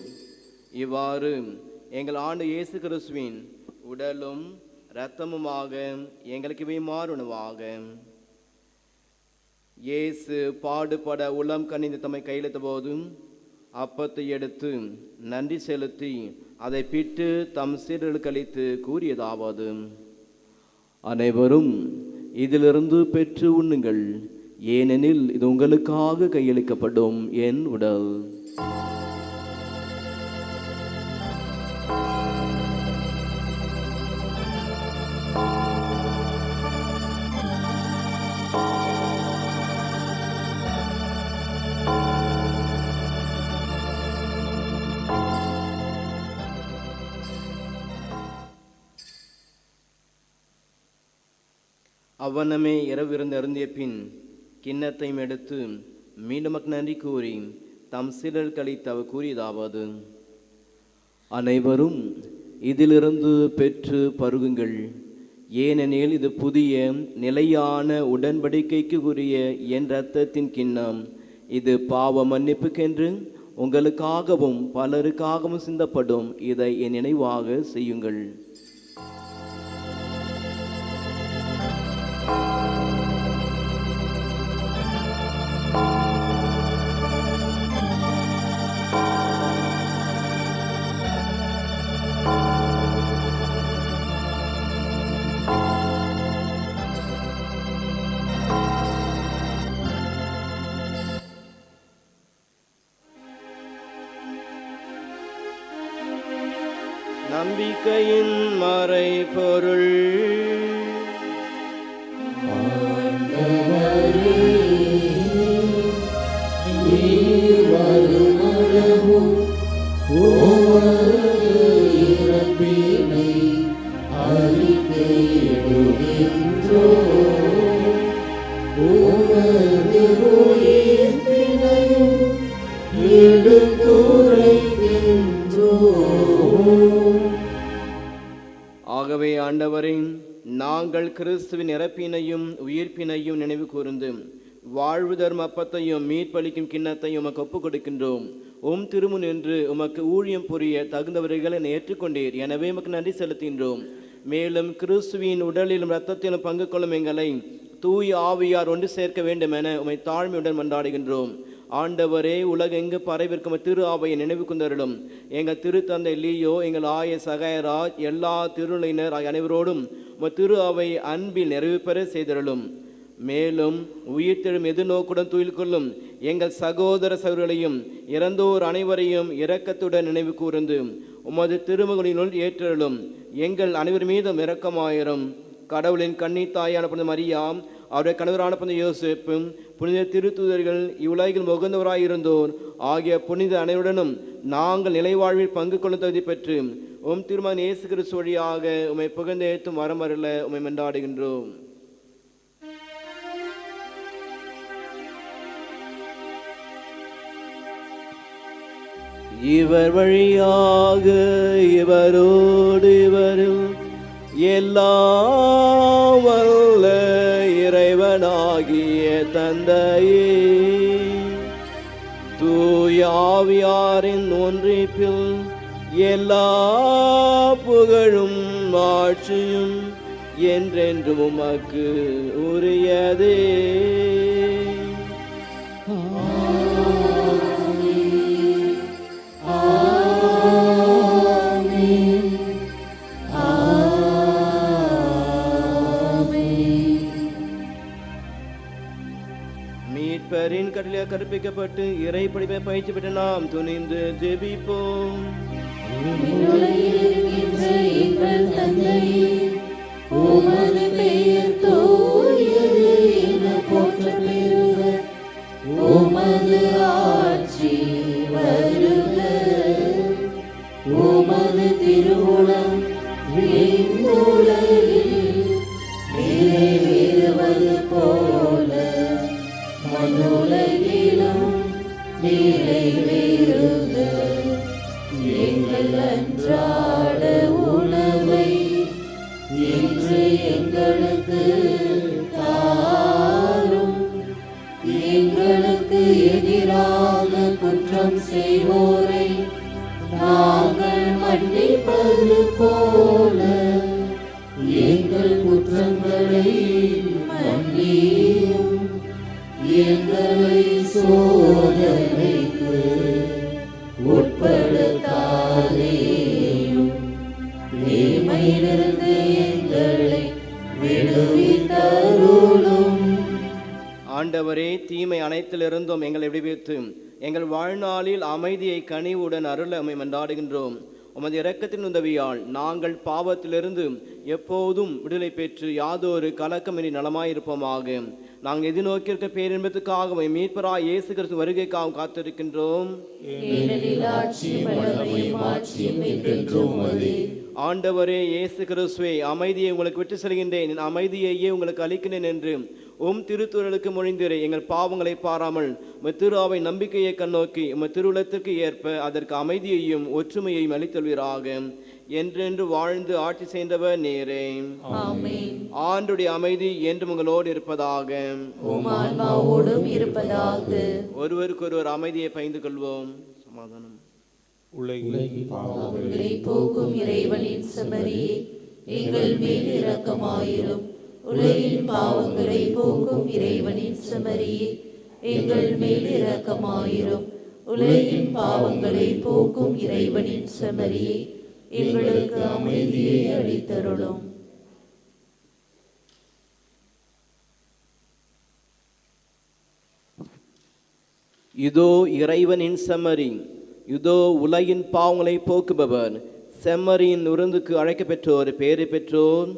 இவ்வாறு எங்கள் ஆண்டு இயேசு கிறிஸ்துவின் உடலும் இரத்தமுமாக எங்களுக்கு இவை மாறுணவாக. இயேசு பாடுபட உளம் கனிந்து தம்மை கையெழுத்த போதும் அப்பத்தை எடுத்து நன்றி செலுத்தி அதை பிட்டு தம் சீடர்களுக்கு அளித்து கூறியதாவது: அனைவரும் இதிலிருந்து பெற்று உண்ணுங்கள், ஏனெனில் இது உங்களுக்காக கையளிக்கப்படும் என் உடல். அவ்வண்ணமே இரவிருந்து அருந்திய பின் கிண்ணத்தையும் எடுத்து மீண்டும் நன்றி கூறி தம் சிலர் கழித்து அவர் கூறியதாவது: அனைவரும் இதிலிருந்து பெற்று பருகுங்கள், ஏனெனில் இது புதிய நிலையான உடன்படிக்கைக்கு உரிய என் இரத்தத்தின் கிண்ணம். இது பாவ மன்னிப்புக்கென்று உங்களுக்காகவும் பலருக்காகவும் சிந்தப்படும். இதை என் நினைவாக செய்யுங்கள். நம்பிக்கையின் மறைபொருள். ஆகவே ஆண்டவரே, நாங்கள் கிறிஸ்துவின் இறப்பினையும் உயிர்ப்பினையும் நினைவு கூர்ந்து வாழ்வு தரும் அப்பத்தையும் மீட்பளிக்கும் கிண்ணத்தையும் உமக்கு ஒப்புக் கொடுக்கின்றோம். திருமுன் என்று உமக்கு ஊழியம் புரிய தகுந்தவர்களை ஏற்றுக்கொண்டீர். எனவே உமக்கு நன்றி செலுத்துகின்றோம். மேலும் கிறிஸ்துவின் உடலிலும் இரத்தத்திலும் பங்கு கொள்ளும் எங்களை தூய் ஆவியார் ஒன்று சேர்க்க வேண்டும் என உமை தாழ்மையுடன் மன்றாடுகின்றோம். ஆண்டவரே, உலகெங்கு பரவிருக்கும் திரு ஆவையை நினைவு கொண்டருளும். எங்கள் திருத்தந்தை லியோ, எங்கள் ஆய சகாயராஜ், எல்லா திருநிலையினர் அனைவரோடும் திரு ஆவை அன்பில் நிறைவு பெற செய்தருளும். மேலும் உயிர்த்தெழும் எதிர்நோக்குடன் துயில் கொள்ளும் எங்கள் சகோதர சகோதரிகளையும் இறந்தோர் அனைவரையும் இரக்கத்துடன் நினைவு கூர்ந்து உமது திருமகனினுள் ஏற்றருளும். எங்கள் அனைவர் மீதும் இரக்கமாயிரும். கடவுளின் கன்னி தாயான புனித மரியாம், அவருடைய கணவரான புனித யோசேப்பும், புனித திருத்தூதர்கள், இவ்வுலகில் உகந்தவராயிருந்தோர் ஆகிய புனித அனைவருடனும் நாங்கள் நிலைவாழ்வில் பங்கு கொள்ளும் தகுதி பெற்று திருமகன் இயேசு கிறிஸ்து வழியாக உம்மை புகழ்ந்தேத்தும் வரம் வரல உம்மை மன்றாடுகின்றோம். இவர் வழியாக இவரோடு இவரில் எல்லாம் வல்ல இறைவனாகிய தந்தையே, தூய ஆவியாரின் ஒன்றிப்பில் எல்லா புகழும் ஆட்சியும் என்றென்றும் உமக்கு உரியதே. மீட்பரின் கட்டளையாக கற்பிக்கப்பட்டு இறை படிப்பை பயிற்சி பெற்று நாம் துணிந்து ஜெபிப்போம். எங்கள் தந்தையே, உமது பெயர் தூயது என போற்ற பெறுக. உமது ஆட்சி வருக. உமது திருவுளம் விண்ணுலகில் நிறைவேறுவது போல மண்ணுலகிலும் நிறைவேறுக. எங்கள் அன்றாட உணவை இன்று எங்களுக்கு தாரும். எங்களுக்கு எதிராக குற்றம் செய்வோரை நாங்கள் மன்னிப்பது போல எங்கள் குற்றங்களை மன்னியும். எங்களை சோதனைக்கு உட்படுத்தாதேயும், தீமையிலிருந்து எங்களை விடுவித்தருளும். ஆண்டவரே, தீமை அனைத்திலிருந்தும் எங்களை விடுவித்து எங்கள் வாழ்நாளில் அமைதியை கனிவுடன் அருள உம்மை மன்றாடுகின்றோம். உமது இரக்கத்தின் உதவியால் நாங்கள் பாவத்திலிருந்து எப்போதும் விடுதலை பெற்று யாதொரு கலக்கமின்றி நலமாயிருப்போமாக. நாங்கள் எதிர்நோக்கியிருக்க பேரின்பத்துக்காக மீட்பராய் இயேசு கிறிஸ்து வருகைக்காக காத்திருக்கின்றோம். ஆண்டவரே இயேசு கிறிஸ்துவே, அமைதியை உங்களுக்கு விட்டு செல்கின்றேன், என் அமைதியையே உங்களுக்கு அளிக்கிறேன் என்று திருத்துறலுக்கு மொழிந்தீரே. எங்கள் பாவங்களை பாராமல் திரு நம்பிக்கையை கண்ணோக்கி திருவுளத்திற்கு ஏற்ப அதற்கு அமைதியையும் ஒற்றுமையையும் அளித்தல்வீராக. என்றென்று வாழ்ந்து ஆட்சி செய்தவர் நேரே. ஆண்டுடைய அமைதி என்றும் உங்களோடு இருப்பதாக. ஒருவருக்கொருவர் அமைதியை பகிர்ந்து கொள்வோம். சமாதானம். பாவங்களை போக்கும் இறைவனின் செம்மறியே, எங்கள் மேல் இரக்கமாயிரும். உலகின் பாவங்களை போக்கும் இறைவனின் செம்மறியே, எங்கள் மேல் இரக்கமாயிரும். உலகின் பாவங்களை போக்கும் இறைவனின் செம்மறியே, எங்களுக்கு அமைதியை அளித்தருளும். இதோ இறைவனின் செம்மறி, இதோ உலகின் பாவங்களை போக்குபவர். செம்மறியின் விருந்துக்கு அழைக்க பெற்றோர் பேறு பெற்றோர்.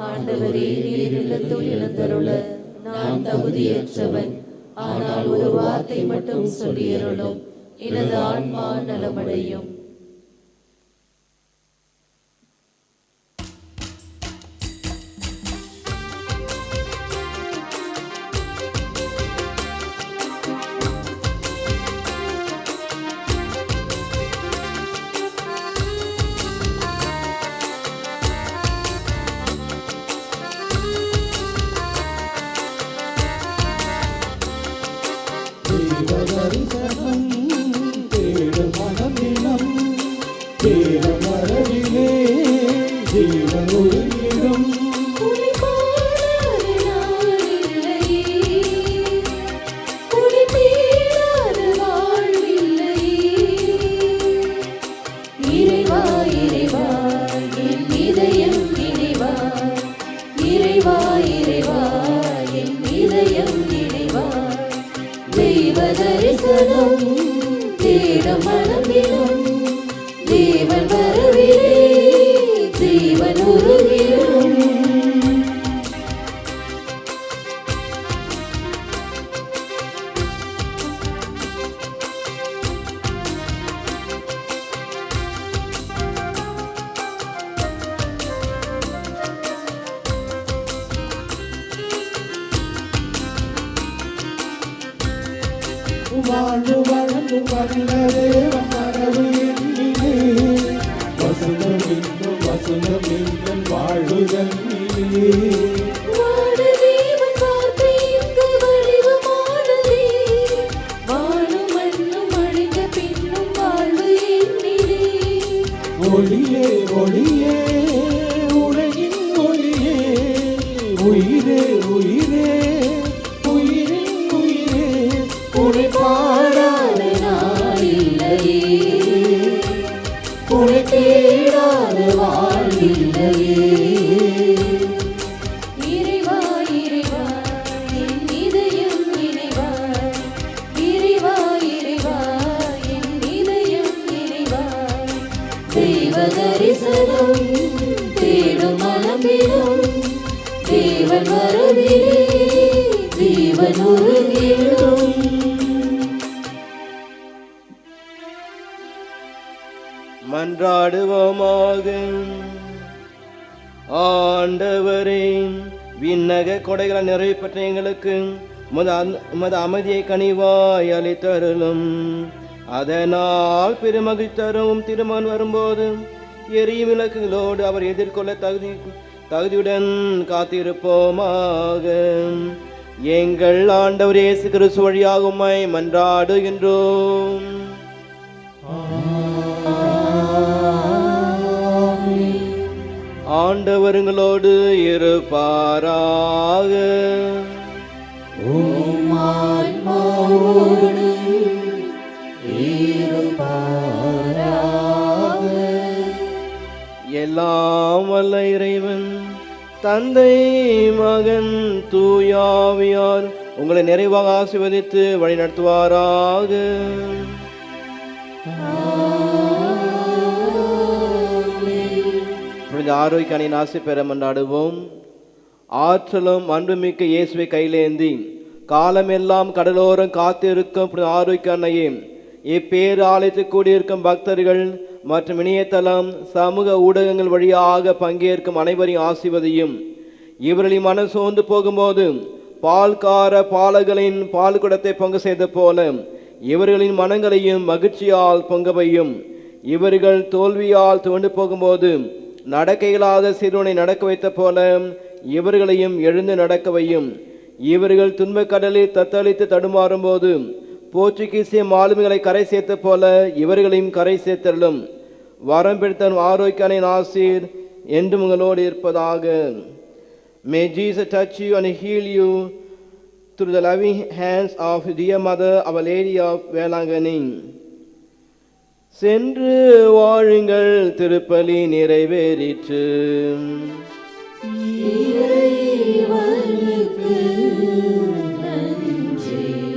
ஆண்டவரே, நீர் இல்லத்தில் எழுந்தருள நான் தகுதியற்றவன். ஆனால் ஒரு வார்த்தை மட்டும் சொல்லியருளும், எனது ஆன்மா நலமடையும். வாழ்வு வழங்கும் வல்லதேவன் வரவு எண்ணிலே, வசந்தம் இன்னும் வசந்தம் இன்னும் வாழ்வுதல் ஒளியே ஒளியே உலகின் ஒளியே, உயிரே உயிரே உயிரின் உயிரே, உனை பாடாத நாள் இல்லையே, உனை தேடாத வாழ்வில்லையே. இறைவா இறைவா என் இதயம் இறைவா, இறைவா இறைவா என் இதயம் இறைவா, தெய்வ தரிசனம் தேடும் மனமிலும் தேவன் வரவிலே ஜீவன் உருகிடும். மன்றாடுவோமாக. ஆண்டவரே, விண்ணக கொடைகளை நிறைவு பெற்ற எங்களுக்கு உமது அமைதியை கனிவாய் அளித்தருளும். அதனால் பெருமகிழ்ச்சி தரும் திருமகன் வரும்போது எரியும் விளக்குகளோடு அவர் எதிர்கொள்ள தகுதியுடன் காத்திருப்போமாக. எங்கள் ஆண்டவர் இயேசு கிறிஸ்து வழியாக உம்மை மன்றாடுகின்றோம். ஆண்டவருங்களோடு இருப்பாராக. எல்லாம் வல்ல இறைவன் தந்தை மகன் தூயாவியார் உங்களை நிறைவாக ஆசீர்வதித்து வழி நடத்துவாராக. ஆரோக்கிய ஆசை பெற மன்றாடுவோம். ஆற்றலும் அன்புமிக்க இயேசுவை கையிலேந்தி காலமெல்லாம் கடலோரம் காத்திருக்கும் ஆரோக்கிய அன்னையே, இப்பேரு ஆலயத்தில் கூடியிருக்கும் பக்தர்கள் மற்றும் இணையதளம் சமூக ஊடகங்கள் வழியாக பங்கேற்கும் அனைவரையும் ஆசிர்வதியும். இவர்களின் மனம் சோர்ந்து போகும்போது பால்கார பாலகளின் பால் குடத்தை பொங்க செய்த போல இவர்களின் மனங்களையும் மகிழ்ச்சியால் பொங்கவையும். இவர்கள் தோல்வியால் துவண்டு போகும்போது நடக்க இயலாத சிறுவனை நடக்க வைத்த போல இவர்களையும் எழுந்து நடக்கவையும். இவர்கள் துன்பக்கடலில் தத்தளித்து தடுமாறும் போது போர்ச்சுகீசிய மாலுமிகளை கரை சேர்த்த போல இவர்களையும் கரை சேர்த்தலும். வரம் பிடித்த ஆரோக்கியனின் ஆசீர் என்றும் உங்களோடு இருப்பதாக. May Jesus touch you and heal you through the loving hands of dear Mother, Our Lady of Velangani. சென்று வாழுங்கள், திருப்பலி நிறைவேறிற்று. இறைவனுக்கு நன்றி.